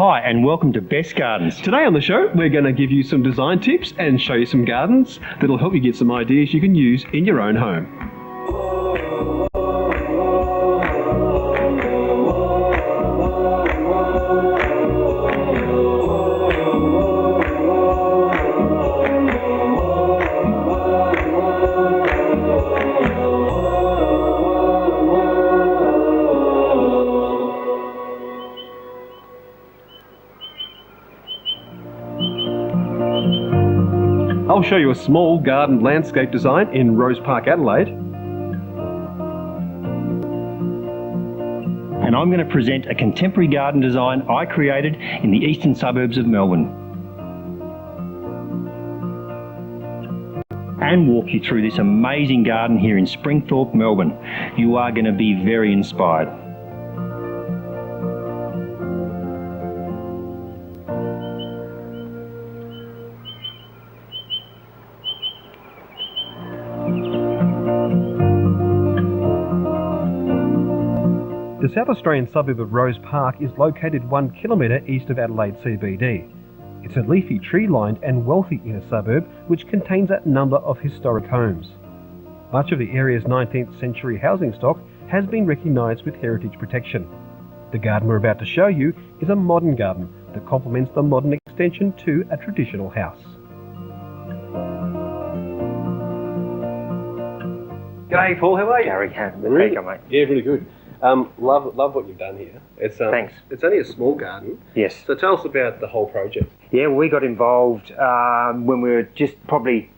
Hi and welcome to Best Gardens. Today on the show we're going to give you some design tips and show you some gardens that'll help you get some ideas you can use in your own home. I'll show you a small garden landscape design in Rose Park, Adelaide. And I'm going to present a contemporary garden design I created in the eastern suburbs of Melbourne. And walk you through this amazing garden here in Springthorpe, Melbourne. You are going to be very inspired. The South Australian suburb of Rose Park is located 1 kilometre east of Adelaide CBD. It's a leafy, tree-lined and wealthy inner suburb which contains a number of historic homes. Much of the area's 19th century housing stock has been recognised with heritage protection. The garden we're about to show you is a modern garden that complements the modern extension to a traditional house. G'day Paul, how are you? Gary, how Really? you go, mate? Yeah, really good. Love what you've done here. It's Thanks. It's only a small garden. Yes. So tell us about the whole project. Yeah, we got involved when we were just probably,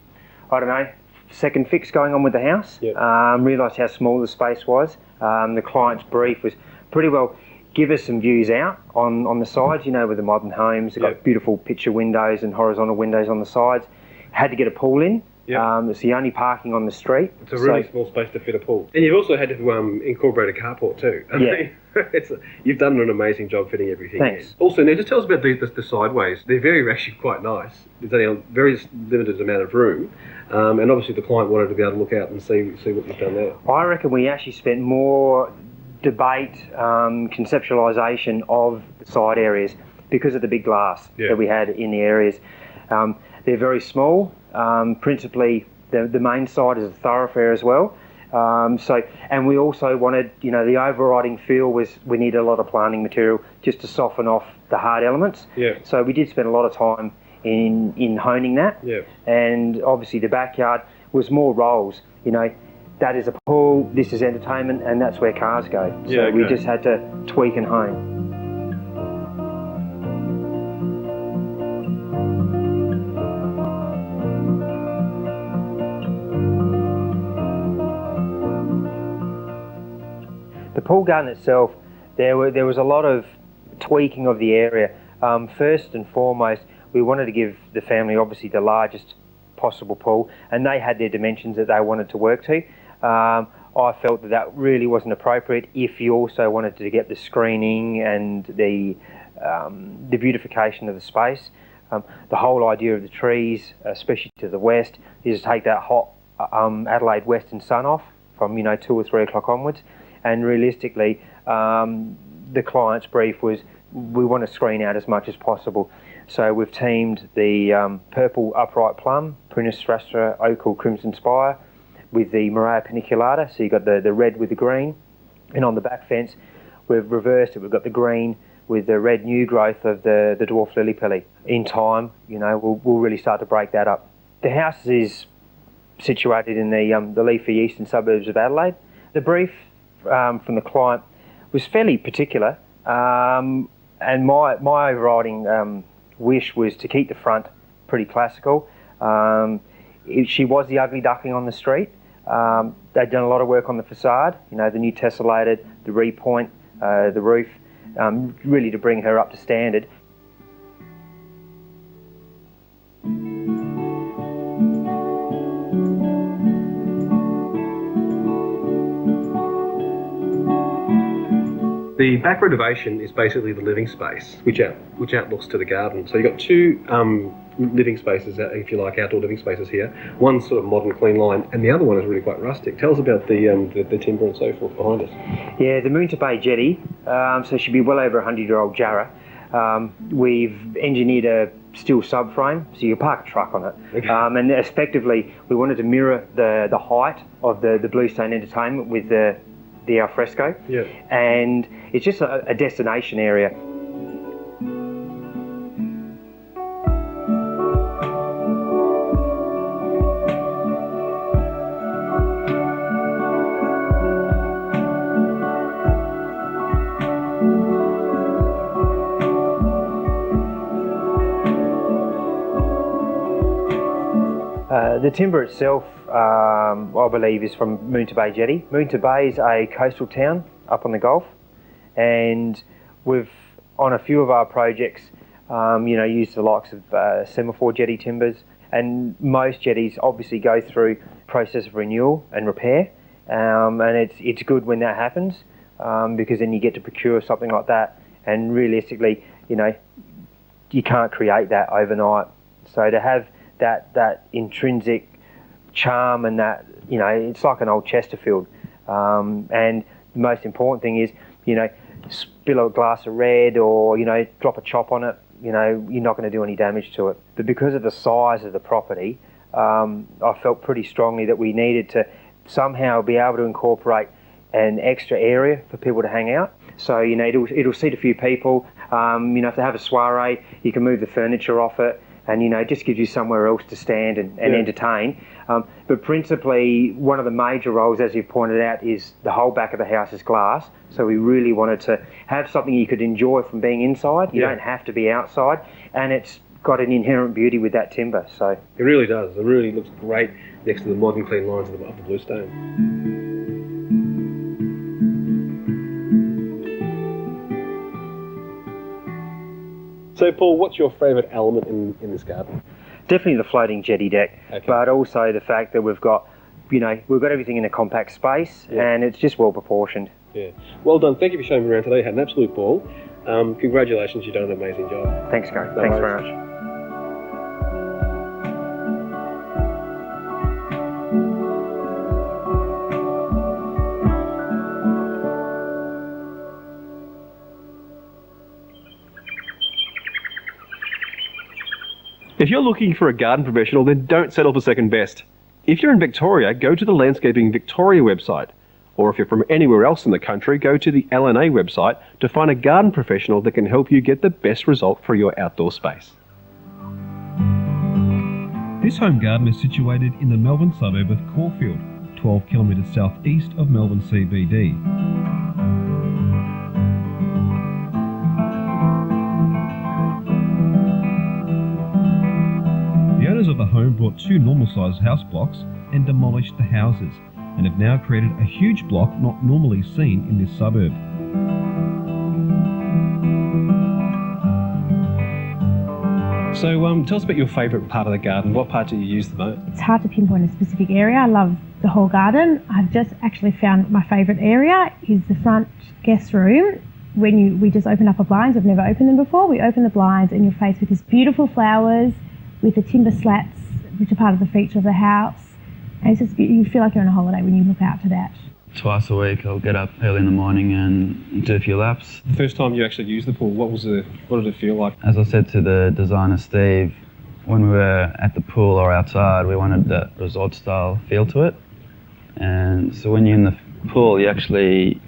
I don't know, second fix going on with the house. Yep. Realised how small the space was. The client's brief was pretty well give us some views out on the sides, you know, with the modern homes. They've got Yep. beautiful picture windows and horizontal windows on the sides. Had to get a pool in. Yep. It's the only parking on the street. It's a really small space to fit a pool. And you've also had to incorporate a carport too. I mean, you've done an amazing job fitting everything Thanks. in. Also, now just tell us about the sideways. They're actually quite nice. There's only a very limited amount of room. And obviously the client wanted to be able to look out and see what you've done there. I reckon we actually spent more debate, conceptualisation of the side areas because of the big glass that we had in the areas. They're very small. Principally, the main side is a thoroughfare as well. And we also wanted, you know, the overriding feel was we need a lot of planting material just to soften off the hard elements. Yeah. So we did spend a lot of time in honing that. Yeah. And obviously the backyard was more roles, you know. That is a pool, this is entertainment, and that's where cars go. So we just had to tweak and hone. The pool garden itself, there was a lot of tweaking of the area. First and foremost, we wanted to give the family obviously the largest possible pool, and they had their dimensions that they wanted to work to. I felt that really wasn't appropriate if you also wanted to get the screening and the beautification of the space. The whole idea of the trees, especially to the west, is to take that hot Adelaide western sun off from 2 or 3 o'clock onwards. And realistically, the client's brief was we want to screen out as much as possible. So we've teamed the purple upright plum, Prunus frastra ochre crimson spire, with the Morea paniculata. So you've got the red with the green. And on the back fence, we've reversed it. We've got the green with the red new growth of the dwarf lily pilly. In time, we'll really start to break that up. The house is situated in the leafy eastern suburbs of Adelaide. The brief from the client was fairly particular, and my overriding wish was to keep the front pretty classical. She was the ugly duckling on the street. They'd done a lot of work on the facade, the new tessellated, the repoint, the roof, really to bring her up to standard. The back renovation is basically the living space, which outlooks to the garden. So you've got two living spaces, if you like, outdoor living spaces here. One's sort of modern, clean line, and the other one is really quite rustic. Tell us about the timber and so forth behind us. Yeah, the Moonta Bay jetty, so she'd be well over 100-year-old Jarrah. We've engineered a steel subframe, so you can park a truck on it. Okay. And effectively, we wanted to mirror the height of the Bluestone Entertainment with the alfresco. Yeah. And it's just a destination area. The timber itself, I believe, is from Moonta Bay Jetty. Moonta Bay is a coastal town up on the Gulf, and we've, on a few of our projects, used the likes of semaphore jetty timbers, and most jetties obviously go through process of renewal and repair, and it's good when that happens, because then you get to procure something like that, and realistically, you can't create that overnight. So to have that intrinsic charm and that, it's like an old Chesterfield. And the most important thing is, spill a glass of red or, drop a chop on it, you're not going to do any damage to it. But because of the size of the property, I felt pretty strongly that we needed to somehow be able to incorporate an extra area for people to hang out. So, it'll seat a few people. If they have a soiree, you can move the furniture off it. And, it just gives you somewhere else to stand and entertain. But principally, one of the major roles, as you've pointed out, is the whole back of the house is glass. So we really wanted to have something you could enjoy from being inside. You don't have to be outside. And it's got an inherent beauty with that timber. So it really does. It really looks great next to the modern clean lines of the bluestone. So, Paul, what's your favourite element in this garden? Definitely the floating jetty deck, but also the fact that we've got everything in a compact space, and it's just well proportioned. Yeah. Well done. Thank you for showing me around today. You had an absolute ball. Congratulations, you've done an amazing job. Thanks, Gary. Thanks very much. If you're looking for a garden professional, then don't settle for second best. If you're in Victoria, go to the Landscaping Victoria website. Or if you're from anywhere else in the country, go to the LNA website to find a garden professional that can help you get the best result for your outdoor space. This home garden is situated in the Melbourne suburb of Caulfield, 12 kilometres southeast of Melbourne CBD. The owners of the home brought two normal-sized house blocks and demolished the houses, and have now created a huge block not normally seen in this suburb. So tell us about your favourite part of the garden. What part do you use the most? It's hard to pinpoint a specific area. I love the whole garden. I've just actually found my favourite area is the front guest room. We just open up our blinds. I've never opened them before. We open the blinds and you're faced with these beautiful flowers with the timber slats, which are part of the feature of the house. And it's just, you feel like you're on a holiday when you look out to that. Twice a week I'll get up early in the morning and do a few laps. The first time you actually used the pool, what did it feel like? As I said to the designer Steve, when we were at the pool or outside, we wanted that resort style feel to it. And so when you're in the pool, you actually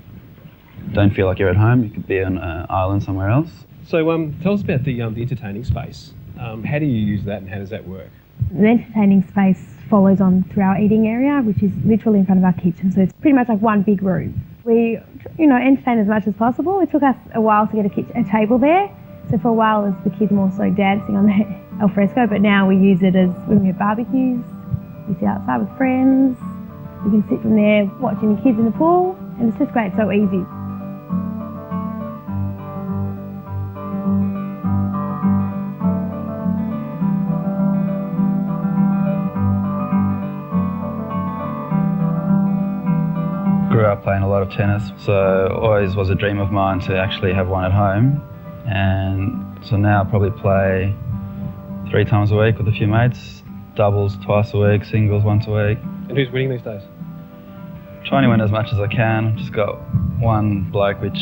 don't feel like you're at home. You could be on an island somewhere else. So tell us about the entertaining space. How do you use that and how does that work? The entertaining space follows on through our eating area, which is literally in front of our kitchen. So it's pretty much like one big room. We, entertain as much as possible. It took us a while to get a table there. So for a while, it was the kids more so dancing on the alfresco, but now we use it as when we have barbecues. We sit outside with friends. You can sit from there watching the kids in the pool, and it's just great, so easy. Grew up playing a lot of tennis, so always was a dream of mine to actually have one at home. And so now I probably play 3 times a week with a few mates, doubles twice a week, singles once a week. And who's winning these days? Trying to win as much as I can. Just got one bloke which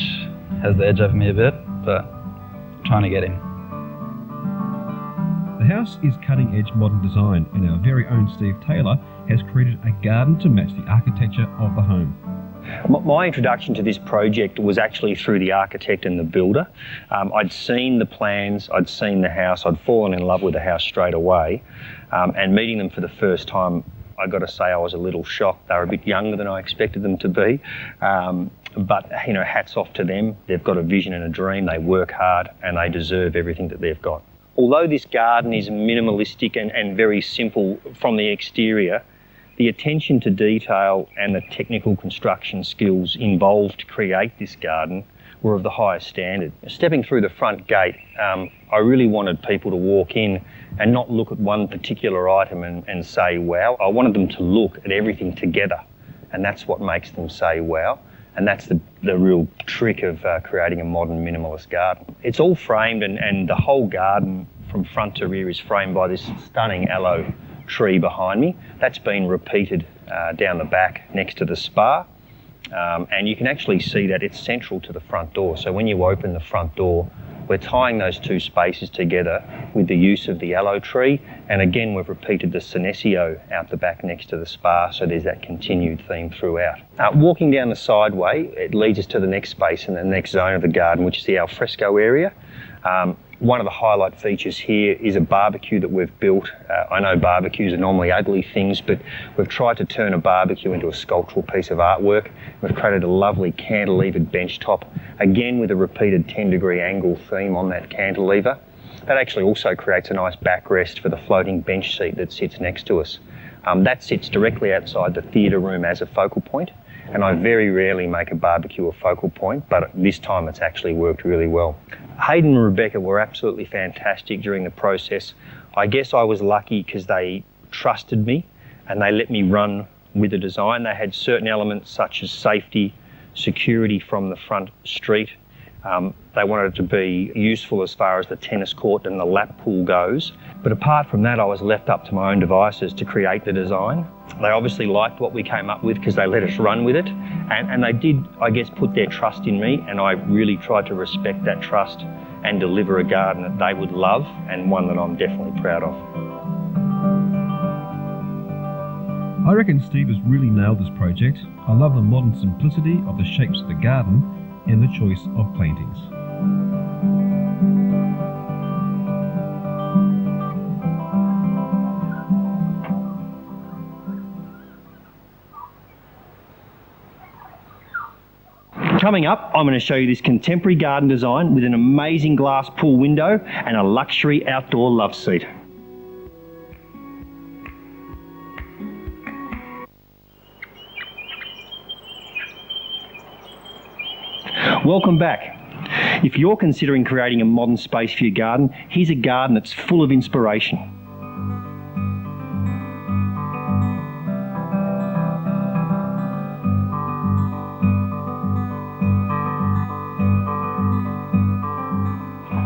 has the edge over me a bit, but trying to get in. The house is cutting-edge modern design, and our very own Steve Taylor has created a garden to match the architecture of the home. My introduction to this project was actually through the architect and the builder. I'd seen the plans, I'd seen the house, I'd fallen in love with the house straight away, and meeting them for the first time, I got to say I was a little shocked. They were a bit younger than I expected them to be, but you know, hats off to them. They've got a vision and a dream, they work hard, and they deserve everything that they've got. Although this garden is minimalistic and very simple from the exterior, the attention to detail and the technical construction skills involved to create this garden were of the highest standard. Stepping through the front gate, I really wanted people to walk in and not look at one particular item and say, wow. I wanted them to look at everything together, and that's what makes them say, wow. And that's the real trick of creating a modern minimalist garden. It's all framed, and the whole garden from front to rear is framed by this stunning aloe tree behind me. That's been repeated down the back next to the spa, and you can actually see that it's central to the front door. So when you open the front door, we're tying those two spaces together with the use of the aloe tree, and again we've repeated the senecio out the back next to the spa, so there's that continued theme throughout. Walking down the sideway, it leads us to the next space and the next zone of the garden, which is the alfresco area. One of the highlight features here is a barbecue that we've built. I know barbecues are normally ugly things, but we've tried to turn a barbecue into a sculptural piece of artwork. We've created a lovely cantilevered bench top, again with a repeated 10-degree angle theme on that cantilever. That actually also creates a nice backrest for the floating bench seat that sits next to us. That sits directly outside the theatre room as a focal point, and I very rarely make a barbecue a focal point, but this time it's actually worked really well. Hayden and Rebecca were absolutely fantastic during the process. I guess I was lucky because they trusted me and they let me run with the design. They had certain elements such as safety, security from the front street. They wanted it to be useful as far as the tennis court and the lap pool goes. But apart from that, I was left up to my own devices to create the design. They obviously liked what we came up with because they let us run with it. And they did, I guess, put their trust in me, and I really tried to respect that trust and deliver a garden that they would love, and one that I'm definitely proud of. I reckon Steve has really nailed this project. I love the modern simplicity of the shapes of the garden and the choice of plantings. Coming up, I'm going to show you this contemporary garden design with an amazing glass pool window and a luxury outdoor love seat. Welcome back. If you're considering creating a modern space for your garden, here's a garden that's full of inspiration.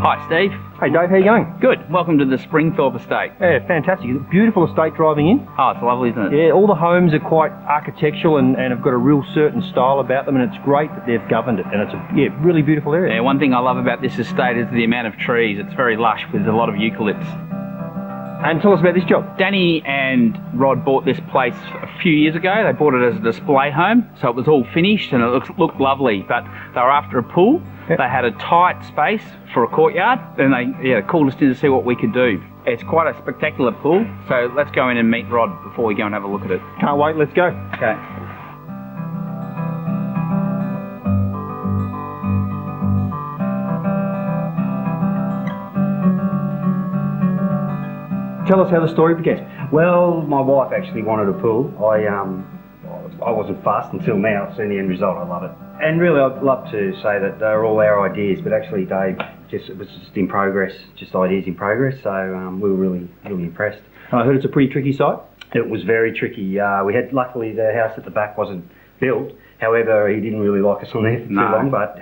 Hi Steve. Hey Dave, how you going? Good. Welcome to the Springthorpe estate. Yeah, fantastic. Beautiful estate driving in. Oh, it's lovely, isn't it? Yeah, all the homes are quite architectural and have got a real certain style about them, and it's great that they've governed it, and it's a really beautiful area. Yeah, one thing I love about this estate is the amount of trees. It's very lush with a lot of eucalypts. And tell us about this job. Danny and Rod bought this place a few years ago. They bought it as a display home, so it was all finished and it looked lovely, but they were after a pool. Yep. They had a tight space for a courtyard, and they called us in to see what we could do. It's quite a spectacular pool, so let's go in and meet Rod before we go and have a look at it. Can't wait, let's go. Okay. Tell us how the story began. Well, my wife actually wanted a pool. I wasn't fussed until now. I've seen the end result. I love it. And really, I'd love to say that they're all our ideas, but actually, Dave, it was just in progress, just ideas in progress. So we were really impressed. I heard it's a pretty tricky site. It was very tricky. Luckily, the house at the back wasn't built. However, he didn't really like us on there for too long, but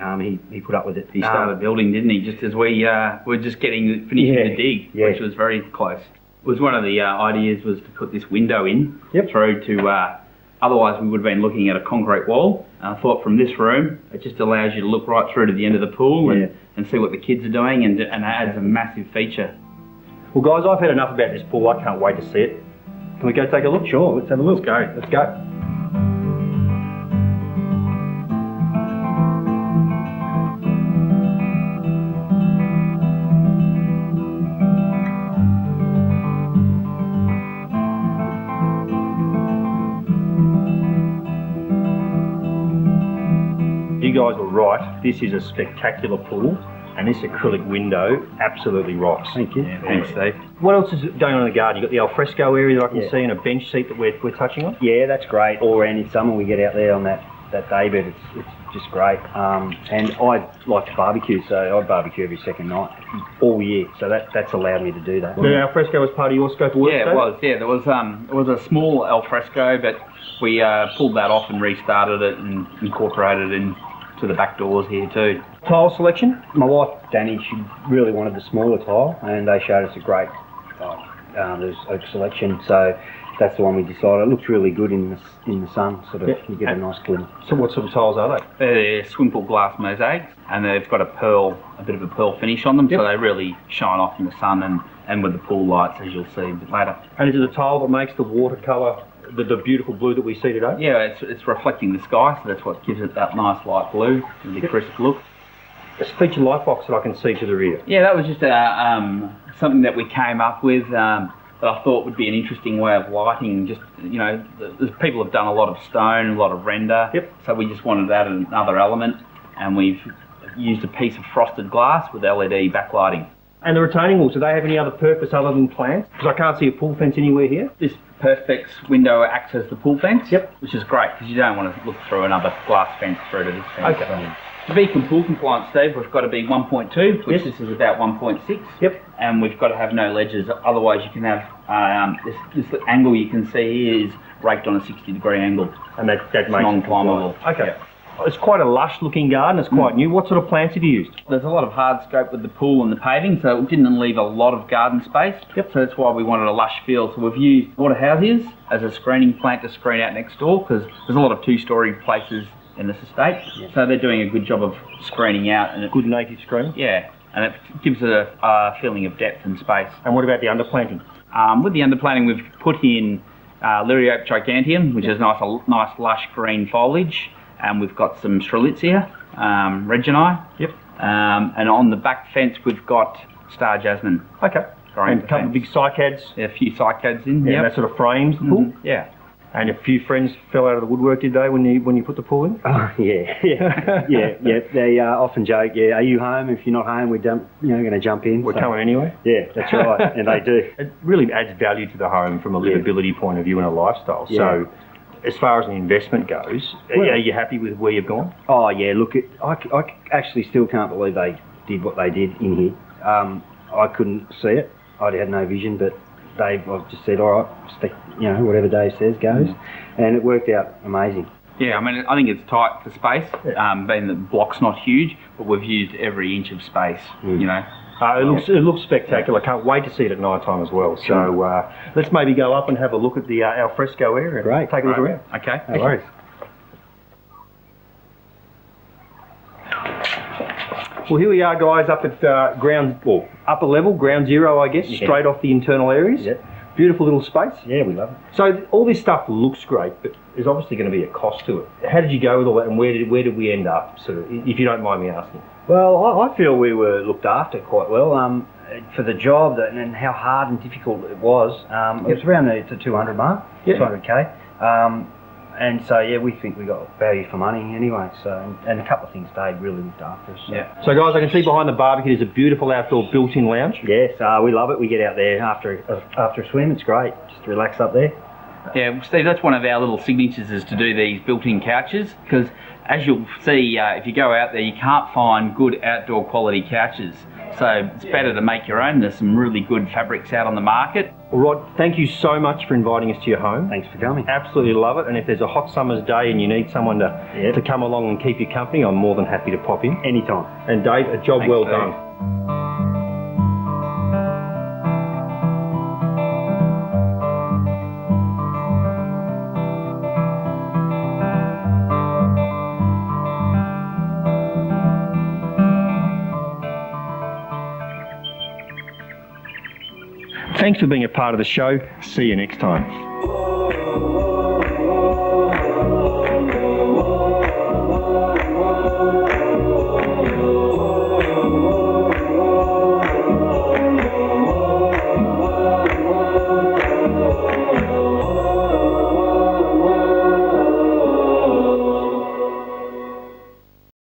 he put up with it. He started building, didn't he? Just as we were just finishing the dig, which was very close. It was one of the ideas was to put this window in through to Otherwise, we would have been looking at a concrete wall. And I thought from this room, it just allows you to look right through to the end of the pool and see what the kids are doing, and adds a massive feature. Well, guys, I've had enough about this pool. I can't wait to see it. Can we go take a look? Sure, let's have a look. Let's go. Let's go. You guys were right. This is a spectacular pool, and this acrylic window absolutely rocks. Thank you. Yeah, thanks, Steve. What else is going on in the garden? You've got the alfresco area that I can see, and a bench seat that we're touching on. Yeah, that's great. Or in summer we get out there on that day bed. It's just great. And I like to barbecue, so I barbecue every second night all year. So that's allowed me to do that. The alfresco was part of your scope of work. Yeah, it was. Yeah, there was a small alfresco, but we pulled that off and restarted it and incorporated it into the back doors here too. Tile selection? My wife Danny, she really wanted the smaller tile, and they showed us a great there's oak selection. So that's the one we decided. It looks really good in the sun. Sort of, you get a nice glimmer. So what sort of tiles are they? They're swimple glass mosaics, and they've got a bit of a pearl finish on them, so they really shine off in the sun and with the pool lights, as you'll see a bit later. And is it the tile that makes the watercolour the beautiful blue that we see today? Yeah, it's reflecting the sky, so that's what gives it that nice light blue, really crisp look. It's a feature light box that I can see to the rear. Yeah, that was just something that we came up with that I thought would be an interesting way of lighting. Just, you know, people have done a lot of stone, a lot of render, so we just wanted to add another element, and we've used a piece of frosted glass with LED backlighting. And the retaining walls, do they have any other purpose other than plants? Because I can't see a pool fence anywhere here. This Perspex window acts as the pool fence, which is great because you don't want to look through another glass fence through to this fence. Okay. To be pool compliant, Steve, we've got to be 1.2, which this is about 1.6. Yep. And we've got to have no ledges, otherwise you can have this angle you can see here is raked on a 60-degree angle. And that makes non-climbable. Okay. Yep. It's quite a lush looking garden, it's quite new. What sort of plants have you used? There's a lot of hardscape with the pool and the paving, so it didn't leave a lot of garden space. So that's why we wanted a lush feel. So we've used water houses as a screening plant to screen out next door, because there's a lot of two-storey places in this estate. So they're doing a good job of screening out. And good native screening? Yeah, and it gives it a feeling of depth and space. And what about the underplanting? With the underplanting, we've put in Liriope giganteum, which is nice lush green foliage. And we've got some Strelitzia, Reginae. And on the back fence, we've got Star Jasmine. Okay. And a couple of big cycads. Yeah, a few cycads in. Yeah, that sort of frames the pool. Yeah. And a few friends fell out of the woodwork, did they, when you put the pool in? Oh, yeah. They often joke, are you home? If you're not home, we're going to jump in. We're coming anyway? Yeah, that's right, and they do. It really adds value to the home from a livability point of view and a lifestyle. Yeah. So, as far as the investment goes, are you happy with where you've gone? Oh, yeah, look, I actually still can't believe they did what they did in here. I couldn't see it. I had no vision, but I've just said, all right, whatever Dave says goes, and it worked out amazing. Yeah, I mean, I think it's tight for space, being the block's not huge, but we've used every inch of space, you know. It looks spectacular. I can't wait to see it at night time as well. So let's maybe go up and have a look at the alfresco area. Great. Take a look around. Okay. No worries. Well, here we are, guys, up at upper level, ground zero, I guess, straight off the internal areas. Yep. Beautiful little space. Yeah, we love it. So all this stuff looks great, but there's obviously going to be a cost to it. How did you go with all that, and where did we end up, sort of, if you don't mind me asking? Well, I feel we were looked after quite well for the job and how hard and difficult it was. It was around the 200 mark, 200k. And so, yeah, we think we got value for money anyway. So, and a couple of things Dave really looked after us. So. Yeah. So, guys, I can see behind the barbecue there's a beautiful outdoor built-in lounge. Yes, we love it. We get out there after a swim. It's great. Just relax up there. Yeah, Steve, that's one of our little signatures, is to do these built-in couches, because as you'll see, if you go out there, you can't find good outdoor quality couches. So it's better to make your own. There's some really good fabrics out on the market. Well, Rod, thank you so much for inviting us to your home. Thanks for coming. Absolutely love it. And if there's a hot summer's day and you need someone to come along and keep you company, I'm more than happy to pop in. Anytime. And Dave, a job well done. Thanks for being a part of the show. See you next time.